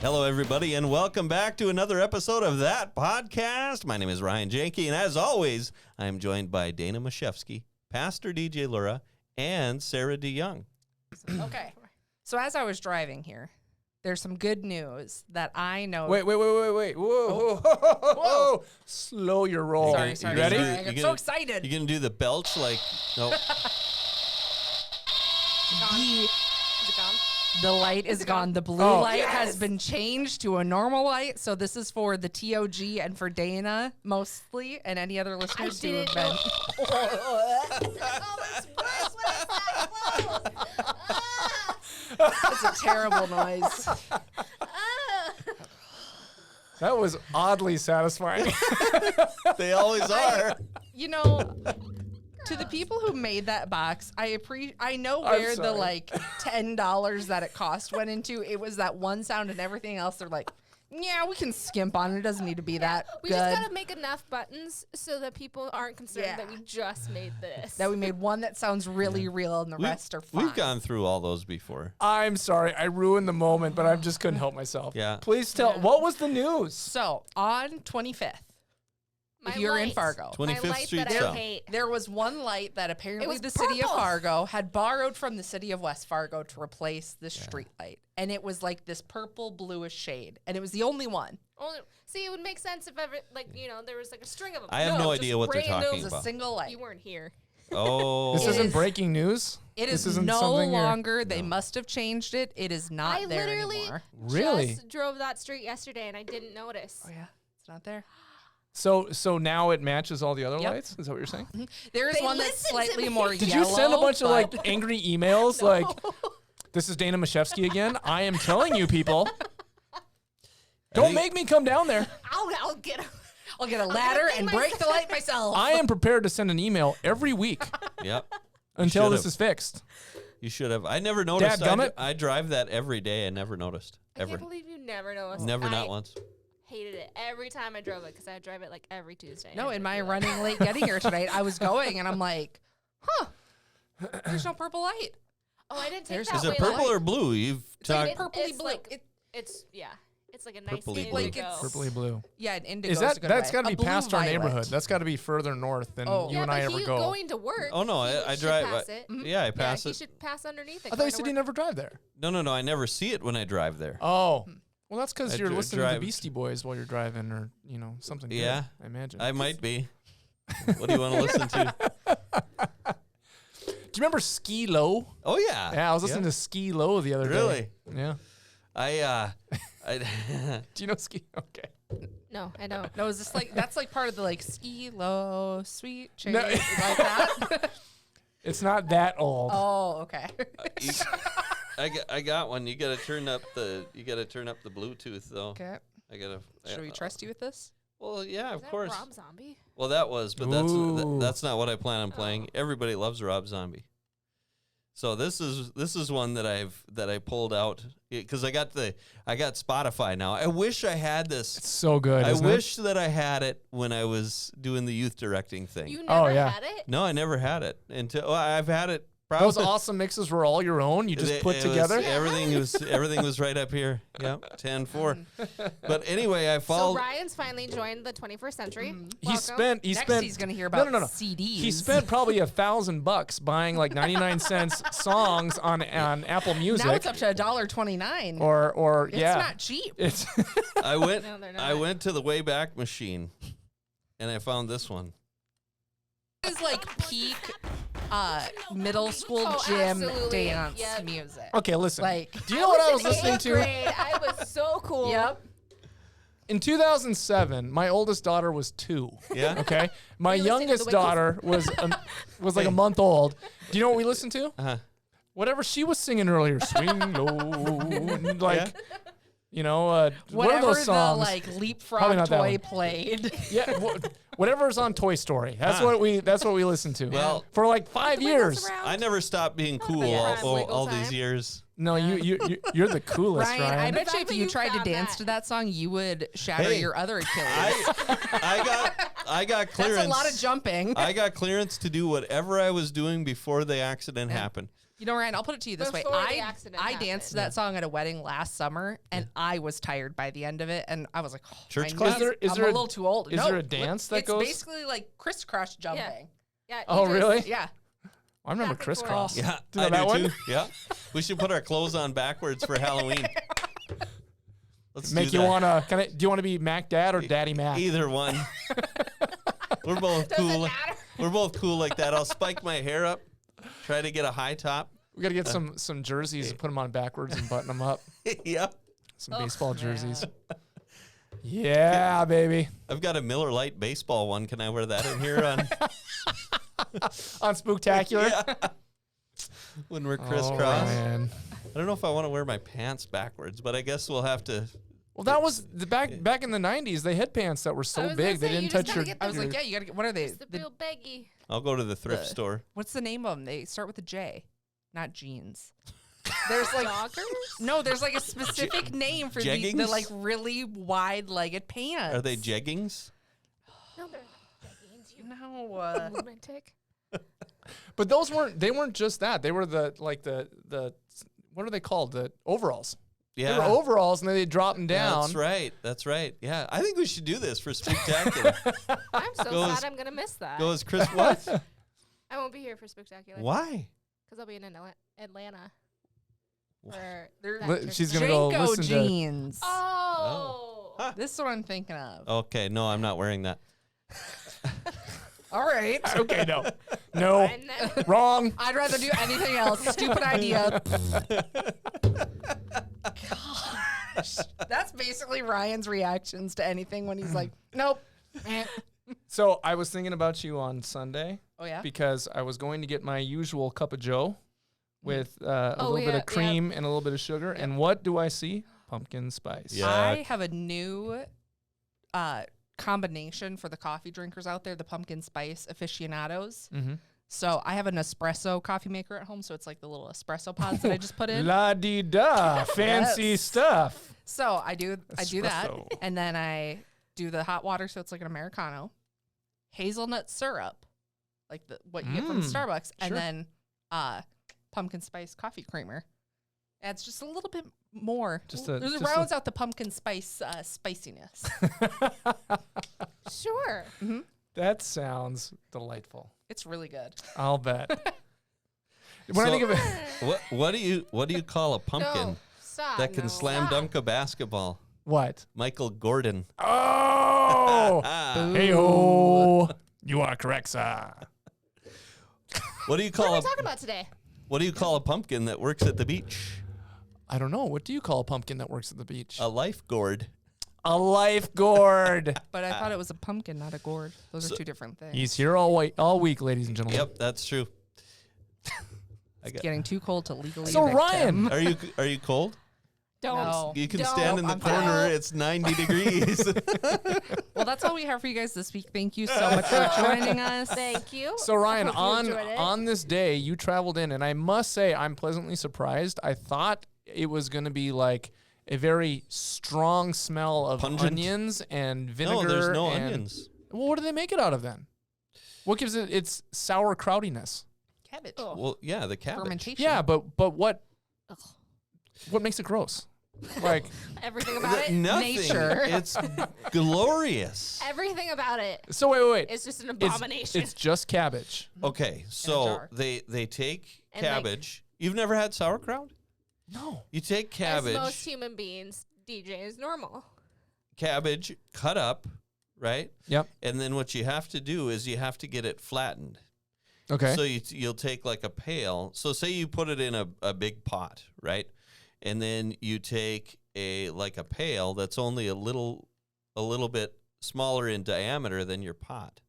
Hello, everybody, and welcome back to another episode of That Podcast. My name is Ryan Janke, and as always, I am joined by Dana Mashevsky, Pastor DJ Lura, and Sarah DeYoung. Okay, so as I was driving here, there's some good news that I know. Wait. Whoa. Slow your roll. Sorry. You ready? I got so excited. You gonna do the belch like, no. Is it gone? The light is gone. The blue light has been changed to a normal light. So this is for the TOG and for Dana mostly, and any other listeners who have been. It's a terrible noise. That was oddly satisfying. They always are. You know, to the people who made that box, I know where the like $10 that it cost went into. It was that one sound, and everything else they're like, yeah, we can skimp on it. It doesn't need to be that We good. just gotta make enough buttons so that people aren't concerned that we just made this. That we made one that sounds really real, and the rest are fine. We've gone through all those before. I'm sorry. I ruined the moment, but I just couldn't help myself. Yeah. Please tell. What was the news? So on 25th, My if you're in light. Fargo, 25th My light Street that I South. hate. there was one light that apparently was the city of purple. Fargo had borrowed from the city of West Fargo to replace the street light. And it was like this purple bluish shade. And it was the only one. See, it would make sense if ever, there was like a string of them. I have no just idea what they're random. talking It was a about. single light. You weren't here. Oh. This It isn't is- breaking news. It This is isn't no something you're- longer. They must have changed it. It is not I there literally anymore. Really? just drove that street yesterday and I didn't notice. Oh, yeah. It's not there. So now it matches all the other Yep. lights? Is that what you're saying? There is They one that's listen to slightly me. more Did yellow. you send a bunch of but- like angry emails like, this is Dana Mashevsky again? I am telling you people. Don't make me come down there. I'll get a... I'll get a ladder thing and break the light myself. I am prepared to send an email every week Yep. until this should've. is fixed. You should have. I never noticed. Dadgummit. I drive that every day. I never noticed. I Ever. can't believe you never noticed. Never, I not once. hated it every time I drove it because I drive it like every Tuesday. No, And in I my do that. running late getting here tonight, I was going and I'm like, huh, there's no purple light. Oh, I didn't take There's- that Is way it purple last- or blue? You've like talked. purpley It's blue. like- It's It's like a nice Purpley indigo. blue. Purpley blue. Yeah, an indigo. Is that that's got to be A blue past our violet. neighborhood? That's got to be further north than Oh. you Yeah, and but I ever he go. going to work. Oh no, he I should drive. Pass it. Yeah, I pass He it. should pass underneath it. I thought going you to said you work. never drive there. No. I never see it when I drive there. Oh, well, that's because I you're listening drive- to the Beastie Boys while you're driving, or something. good, Yeah. I imagine. I might be. What do you want to listen to? Do you remember Ski Low? Oh yeah. Yeah, I was listening to Ski Low the other day. Really? Yeah. I Do you know Ski? Okay. No, I don't. No, is this like that's like part of the like ski low sweet change No. like that? It's not that old. Oh, okay. I got one. You gotta turn up the Bluetooth though. Okay. I gotta. Should we trust you with this? Well, yeah, Is of that course. Rob Zombie? Well, that was, but Ooh. that's not what I plan on playing. Everybody loves Rob Zombie. So this is one that I pulled out because I got Spotify now. I wish I had this. It's so good. I isn't it? wish that I had it when I was doing the youth directing thing. You never yeah. had it? No, I never had it until I've had it. Those Probably awesome mixes were all your own. You just put it together. Was, everything was right up here. Yep, 10-4. But anyway, I So followed. Ryan's finally joined the 21st century. He Welcome. spent. Next, he's gonna hear about no. CDs. He spent probably $1,000 buying like 99-cent songs on Apple Music. Now it's up to $1.29. or It's yeah, not cheap. it's I went. No, they're I not. went to the Wayback Machine, and I found this one. This is like peak middle school Oh, gym absolutely. dance Yep. music. okay. Listen, Like, do you know what I was in listening 8th to? grade. I was so cool. yep. In 2007, my oldest daughter was 2. Yeah. Okay, my You listening to youngest the daughter was like a month old. Do you know what we listened to? Uh-huh. Whatever she was singing earlier, swing low, like Yeah. what are Whatever those the songs? like Probably leapfrog not that toy one. played. Yeah, whatever's on Toy Story. That's Ah. what we listened to. Well- for like 5 The wiggles years. around. I never stopped being cool Yeah. all Wiggle these time. years. No, you're the coolest, Ryan, Ryan. I bet The you fact if that you you tried to found dance that. to that song, you would shatter Hey, your other Achilles. I got clearance. That's a lot of jumping. I got clearance to do whatever I was doing before the accident happened. You know, Ryan, I'll put it to you this way. Before the accident I happened. danced to that song at a wedding last summer, and I was tired by the end of it, and I was like, oh, Church my class? knees, Is I'm there a a- little too old. is No, there a dance that goes- It's basically like crisscross jumping. Yeah. Oh, really? Yeah. I remember Back and crisscross. forth. Yeah, Do you I know do that too. one? Yeah, we should put our clothes on backwards for Halloween. Let's Make do you that. wanna? Do you want to be Mac Dad or Daddy Mac? Either one. We're both Doesn't cool. matter. We're both cool like that. I'll spike my hair up, try to get a high top. We gotta get some jerseys and put them on backwards and button them up. Yep. Some baseball jerseys. Yeah, baby. I've got a Miller Lite baseball one. Can I wear that in here on On Spooktacular. Yeah. When we're Oh, crisscross? man. I don't know if I want to wear my pants backwards, but I guess we'll have to. Well, that was the back in the '90s. They had pants that were I so was big gonna they say, didn't you just touch gotta your. get I was your- like, yeah, you got to get, what are they? It's the real baggy. I'll go to the thrift store. What's the name of them? They start with a J, not jeans. There's like, Joggers? no, there's like a specific name for the jeggings? like really wide-legged pants. Are they jeggings? No, they're not jeggings. You No. lunatic. But those weren't. They weren't just that. They were the what are they called? The overalls. Yeah. They were overalls, and then they drop them down. That's right. That's right. Yeah. I think we should do this for Spectacular. I'm so Go as- sad I'm going to miss that. Go as Chris. What? I won't be here for Spectacular. Why? Because I'll be in Atlanta. Wha- For They're that church. She's gonna go Janko listen to. jeans. Oh. Huh. This is what I'm thinking of. Okay. No, I'm not wearing that. All right. Okay, no, And then- wrong. I'd rather do anything else. Stupid idea. Gosh. That's basically Ryan's reactions to anything when he's like, nope. Eh. So I was thinking about you on Sunday Oh, yeah? because I was going to get my usual cup of Joe with a Oh, little bit yeah, of cream and a little bit of sugar. And what do I see? Pumpkin spice. Yeah. I have a new combination for the coffee drinkers out there, the pumpkin spice aficionados. Mm-hmm. So I have an espresso coffee maker at home. So it's like the little espresso pods that I just put in. La di da, fancy Yes. stuff. So I do that, Espresso. and then I do the hot water, so it's like an Americano, hazelnut syrup, like what you get from Starbucks, and sure. then pumpkin spice coffee creamer. Adds just a little bit more. It rounds out the pumpkin spice spiciness. Sure. That sounds delightful. It's really good. I'll bet. When I So- think of it, What do you call a pumpkin No. Stop. that can No. slam Stop. dunk a basketball? what? Michael Gordon. Oh, Ah. hey oh, you are correct, sir. What do you What call are a we talking about today? What do you call a pumpkin that works at the beach? I don't know. What do you call a pumpkin that works at the beach? A life gourd. A life gourd. But I thought it was a pumpkin, not a gourd. Those So- are two different things. He's here all week, ladies and gentlemen. Yep, that's true. It's getting too cold to legally So evict him. Ryan, Are you cold? Don't. No. You can Don't. stand in the I'm fine. corner. It's 90 degrees. Well, that's all we have for you guys this week. Thank you so much for joining us. Thank you. so Ryan, I hope you enjoyed it. on this day, you traveled in, and I must say, I'm pleasantly surprised. I thought it was going to be like a very strong smell of Pungent? onions and vinegar. No, there's no and- onions. Well, what do they make it out of then? What gives it its sauerkrautiness? Cabbage. Oh. Well, yeah, the cabbage. Fermentation. Yeah, but what Ugh. makes it gross? Like Everything about it. Nothing. Nature. It's glorious. Everything about it so wait. is just an It's- abomination. It's just cabbage. Okay, so jar. they take And, like- cabbage. You've never had sauerkraut? No. You take As cabbage, most human beings, DJ is normal. cabbage cut up, right? Yep. And then what you have to do is you have to get it flattened. Okay. So you'll take like a pail. So say you put it in a big pot, right? And then you take a pail that's only a little bit smaller in diameter than your pot.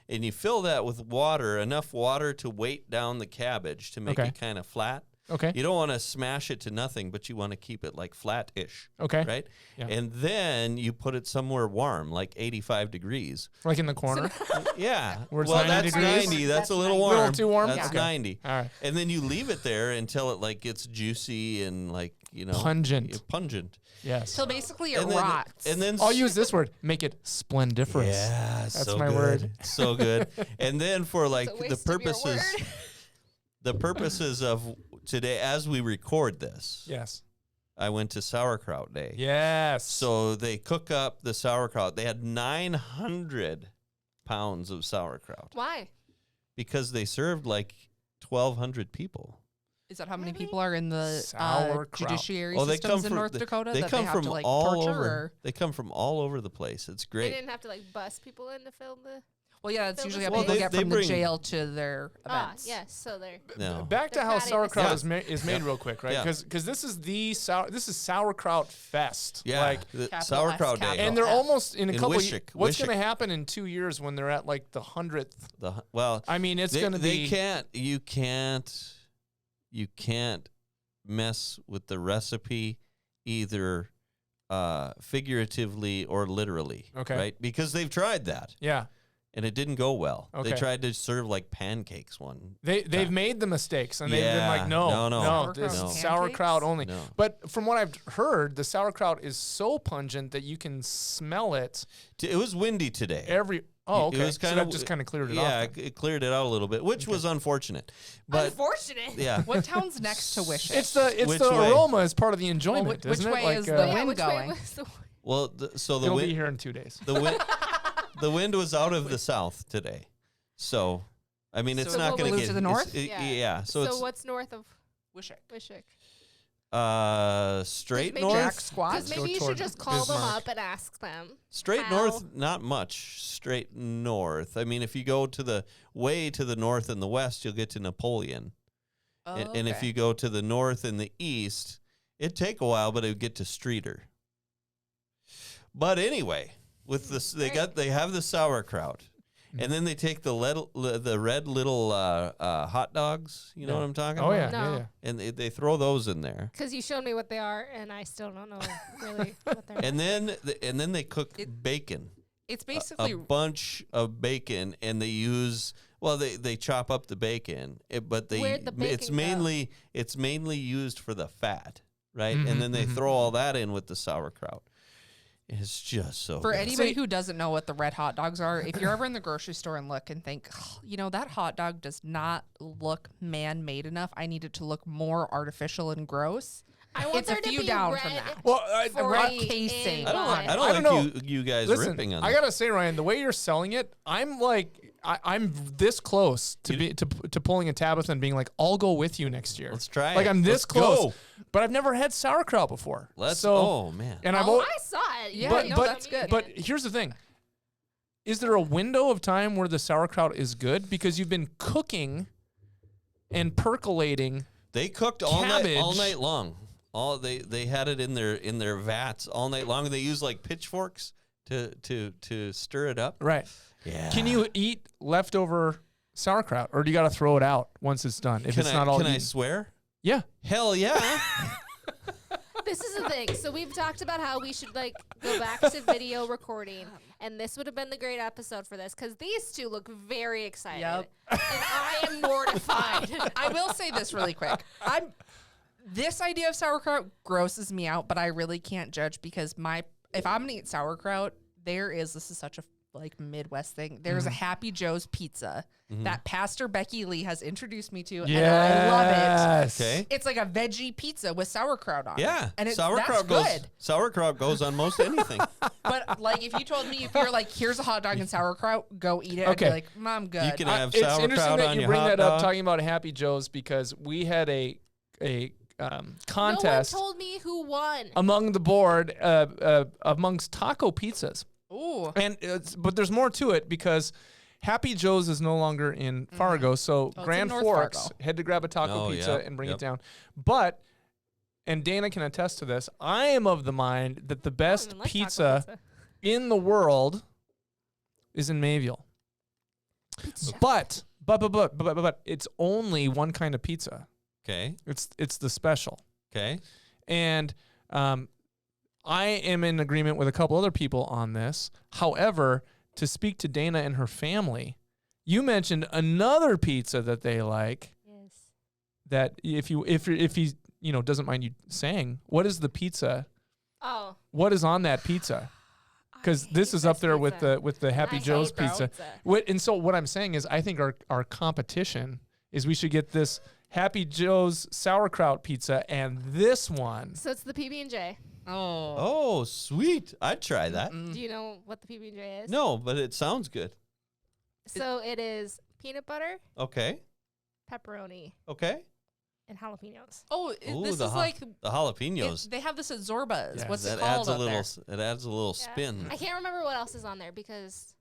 And you fill that with water, enough water to weight down the cabbage to make Okay. it kind of flat. okay. You don't want to smash it to nothing, but you want to keep it like flat-ish, Okay. right? Yeah. And then you put it somewhere warm, like 85 degrees. Like in the corner. Yeah. Where it's well, 90 that's degrees? 90. That's a little 90. warm. Little too warm? That's Okay. 90. All right. And then you leave it there until it like gets juicy and like, Pungent. Pungent. Yes. So basically, it And then, rots. and then I'll use this word. Make it splendiferous. Yeah, That's so my good. word. So good. And then for like It's a the waste of your purposes word. the purposes of today, as we record this, Yes. I went to Sauerkraut Day. Yes. So they cook up the sauerkraut. They had 900 pounds of sauerkraut Why? because they served like 1,200 people. Is that how many people are in the Sauerkraut. judiciary Oh, they systems come in from North Dakota? They that come they have from to, like, all torture, over. or- They come from all over the place. It's They great. didn't have to like bust people in to film the. Well, yeah, that's Fill usually the how people space. get They from the bring- jail to their Ah, events. yes. So they're. No. Back to They're how patting the sauerkraut sauce. is made real quick, right? Yeah. Because this is this is Sauerkraut Fest. Yeah, Like, the Capital Sauerkraut S, Day. capital and they're F. almost in a In couple. Wishick, What's Wishick. going to happen in 2 years when they're at like the 100th? Well, I mean, it's they, going to they be. can't. You can't mess with the recipe either figuratively or literally. Okay. Right? Because they've tried that Yeah, and it didn't go well. They Okay. tried to serve like pancakes one. they've made the mistakes and they've been Yeah. like, no, No. this No. is sauerkraut Pancakes? only. No. But from what I've heard, the sauerkraut is so pungent that you can smell it It was windy today. every. Oh, okay. It was So kind that of just kind of cleared it yeah, off. it cleared it out a little bit, which was unfortunate. But Unfortunate. yeah, What town's next to Wishick? It's Which the way? aroma is part of the enjoyment, which isn't it? way Like, is the Yeah, wind which going? way was the? well, so the it'll be wind, here in 2 days. the wind, the wind was out of the south today. So, I mean, it's So not what going blew get to the north? Yeah. So, So what's north of Wishick. Wishick? it's straight maybe- north. Jack Squat. Because maybe you toward should just call them Bismarck. up and ask them. Straight How? north, not much. Straight north. I mean, if you go to the way to the north and the west, you'll get to Napoleon. Oh, And if you go to the north and the east, it'd take a while, but it would get to Streeter. But anyway, with this, they have the sauerkraut, and then they take the red little hot dogs. You know Yeah. what I'm talking Oh about? yeah, No. yeah. And they throw those in there, Because you showed me what they are, and I still don't know really what they're. and then they cook bacon. it's A basically bunch of bacon, and they use they chop up the bacon, but Where'd the it's bacon go? mainly used for the fat, right? Mhm, And then they mhm. throw all that in with the sauerkraut. It's just so for good. anybody who doesn't know what the red hot dogs are. If you're ever in the grocery store and look and think, that hot dog does not look man-made enough. I need it to look more artificial and gross. I want It's a there to few be down red from that. Well, red free casing. in I don't mine. I I don't don't like you guys Listen, ripping on I that. gotta say, Ryan, the way you're selling it, I'm like, I'm this close to pulling a Tabitha and being like, I'll go with you next year. Let's try Like it. I'm this Let's close, go. but I've never had sauerkraut before. Oh man. and I've Oh, al- I saw it. Yeah, but no, but that's good. but here's the thing: is there a window of time where the sauerkraut is good because you've been cooking and percolating? They cooked all night long. They had it in their vats all night long. They used like pitchforks to stir it up. Right. Yeah. Can you eat leftover sauerkraut, or do you got to throw it out once it's done? If it's not all Can I eaten? swear? Yeah. Hell yeah. This is the thing. So we've talked about how we should like go back to video recording, and this would have been the great episode for this because these two look very excited, Yep. and I am mortified. I will say this really quick. This idea of sauerkraut grosses me out, but I really can't judge because if I'm gonna eat sauerkraut, this is such a Midwest thing. There's a Happy Joe's pizza that Pastor Becky Lee has introduced me to, and I love it. Okay. It's like a veggie pizza with sauerkraut on it. Yeah. And sauerkraut goes on most anything. But if you told me, if you're like, here's a hot dog and sauerkraut, go eat it. I'd be Okay. like, I'm good. You can have It's sauerkraut interesting that on you your bring hot that up dog. talking about Happy Joe's because we had a contest No one told me who won. among the board amongst taco pizzas. Ooh. And but there's more to it because Happy Joe's is no longer in Fargo, so it's in Grand North Forks Fargo. had to grab a taco Oh, pizza yep, and bring yep. it down. But and Dana can attest to this. I am of the mind that the I don't best even like taco pizza in the world is in Mayville. But it's only one kind of pizza. Okay. It's the special. Okay. And I am in agreement with a couple other people on this. However, to speak to Dana and her family, you mentioned another pizza that they like. Yes. That if he doesn't mind you saying, what is the pizza? Oh. What is on that pizza? Because this is up there with the Happy I Joe's hate pizza. And so what I'm saying is, I think our competition is we should get this Happy Joe's sauerkraut pizza, and this one. So it's the PB&J. Oh, sweet. I'd try that. Do you know what the PB&J is? No, but it sounds good. So it is peanut butter, Okay. pepperoni, Okay. and jalapenos. Oh, Ooh, this the is like the jalapenos. they have this at Zorba's. Yeah. What's That it called adds a up little. there? It adds a little Yeah. spin. I can't remember what else is on there because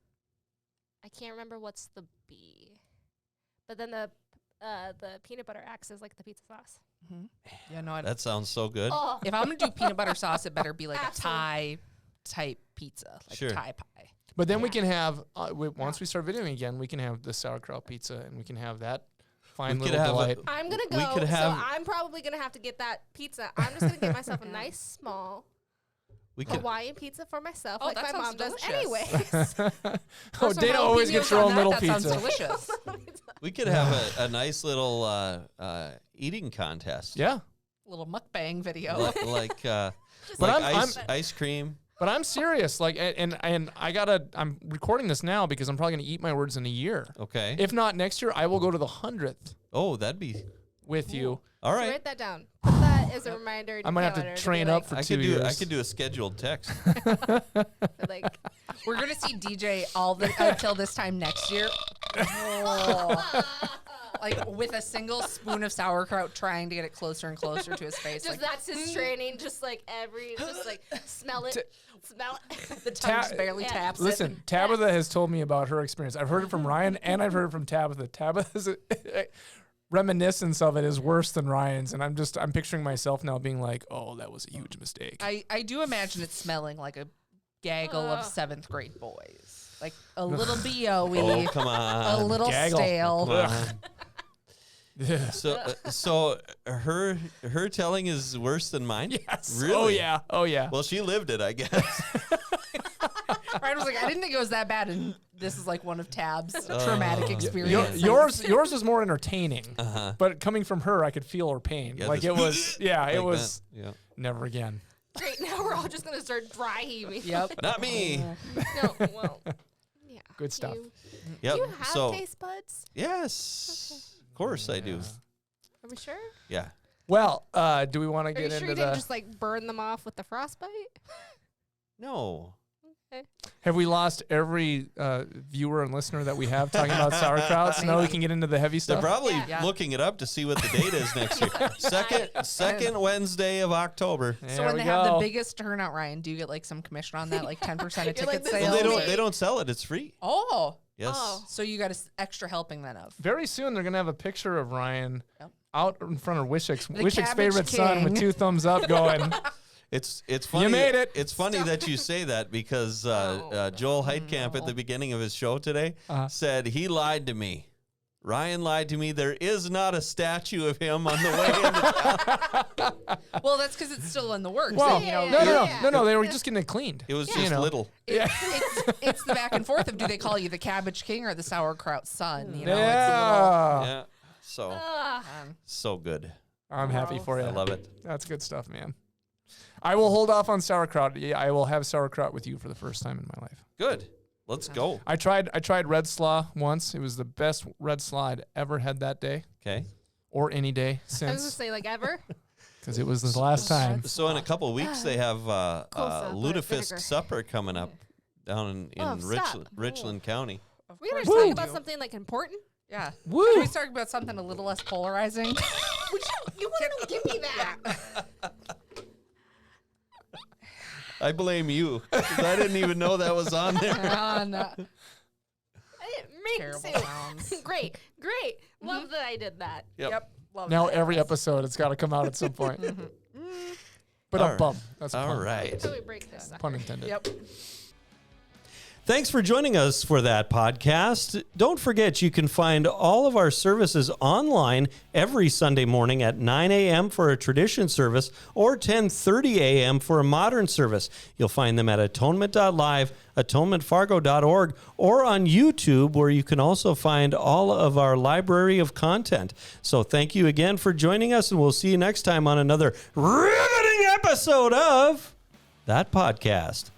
I can't remember what's the B. But then the peanut butter acts as like the pizza sauce. Yeah, no. That sounds so good. Oh, If I'm gonna do peanut butter sauce, it better be like a Absolutely. Thai type pizza, like Sure. Thai pie. But then we Yeah. can have, once we start videoing again, we can have the sauerkraut pizza, and we can have that fine We could little have delight. I'm gonna We go. could have- So I'm probably gonna have to get that pizza. I'm just gonna get myself a nice small We could. Hawaiian pizza for myself, Oh, like that my sounds mom does delicious. anyways. Oh, Dana always gets her own little That sounds pizza. delicious. We could have a nice little eating contest. Yeah. Little mukbang video. Like But like I'm- ice cream. But I'm serious, like, and I'm recording this now because I'm probably gonna eat my words in a year. Okay. If not next year, I will go to the 100th Oh, that'd be with you. all So right. write that down. Put that as a reminder. In I might have calendar to be train like, up for I 2 could do. years. I could do a scheduled text. like We're gonna see DJ all the until this time next year. Oh. Like with a single spoon of sauerkraut, trying to get it closer and closer to his face. just Like that's his training. Just like smell it, smell it. the tongue just Ta- barely Yeah. taps it. Listen, Tabitha has told me about her experience. I've heard it from Ryan, and I've heard it from Tabitha. Tabitha's reminiscence of it is worse than Ryan's, and I'm picturing myself now being like, "Oh, that was a huge mistake." I do imagine it smelling like a gaggle of 7th grade boys. Like a little Oh, come on. a little Gaggle. stale. Come on. So her telling is worse than mine. Yes. Really? Oh yeah. Oh yeah. Well, she lived it, I guess. Ryan was like, I didn't think it was that bad, and this is like one of Tab's traumatic experiences. yours was more entertaining, Uh-huh. but coming from her, I could feel her pain. Yeah, like this- it was. Yeah, it Like was that. Yeah. never again. Great. Now we're all just gonna start dry heaving. Yep. Not me. No. Well. Yeah. Good stuff. Yep. You have So taste buds? yes, of course I do. Are we sure? Yeah. Well, do we want to Are get you sure into you didn't the? just like burn them off with the frostbite? No. Have we lost every viewer and listener that we have talking about sauerkraut? So now we can get into the heavy They're stuff. probably Yeah. looking it up to see what the date is next year. Second Wednesday of October. So There when we they have the go. biggest turnout, Ryan, do you get like some commission on that, like 10% of You're ticket like, this is sales? Well, Sales. they don't sell it. It's free. Oh, Yes. Oh. so you got a extra helping then of. Very soon they're gonna have a picture of Ryan Yep. out in front of Wishik's cabbage favorite son with king. 2 thumbs up, going, It's funny. made it. It's funny that you say that because Joel Heitkamp at the beginning of his show today said he lied to me. Ryan lied to me. There is not a statue of him on the way into town. Well, that's because it's still in the works. well, and, you know, no, they were just getting it cleaned. It was You just know. little. it's the back and forth of do they call you the cabbage king or the sauerkraut son? You know, Yeah, Yeah. So Ugh. so good. I'm happy for you. I love it. That's good stuff, man. I will hold off on sauerkraut. Yeah, I will have sauerkraut with you for the first time in my life. Good. Let's go. I tried red slaw once. It was the best red slaw I'd ever had that day, Okay. or any day I was gonna since, say like ever. because it was the last time. So in a couple of weeks they have Coleslaw, Lutefisk vinegar. Supper coming up down in Oh, stop. Richland County. of We were course talking I about do. something like important. Yeah. Woo! Can we talk about something a little less polarizing? You wouldn't give me that. I blame you 'cause I didn't even know that was on there. No. I didn't mean Terrible to. sounds. Great. Love that I did that. Yep. Love Now that. every episode, it's got to come out at some point. But All a bump. That's a All pun. right. So we break this. Pun intended. Yep. Thanks for joining us for that podcast. Don't forget, you can find all of our services online every Sunday morning at 9 a.m. for a tradition service or 10:30 a.m. for a modern service. You'll find them at atonement.live, atonementfargo.org, or on YouTube, where you can also find all of our library of content. So thank you again for joining us, and we'll see you next time on another riveting episode of That Podcast.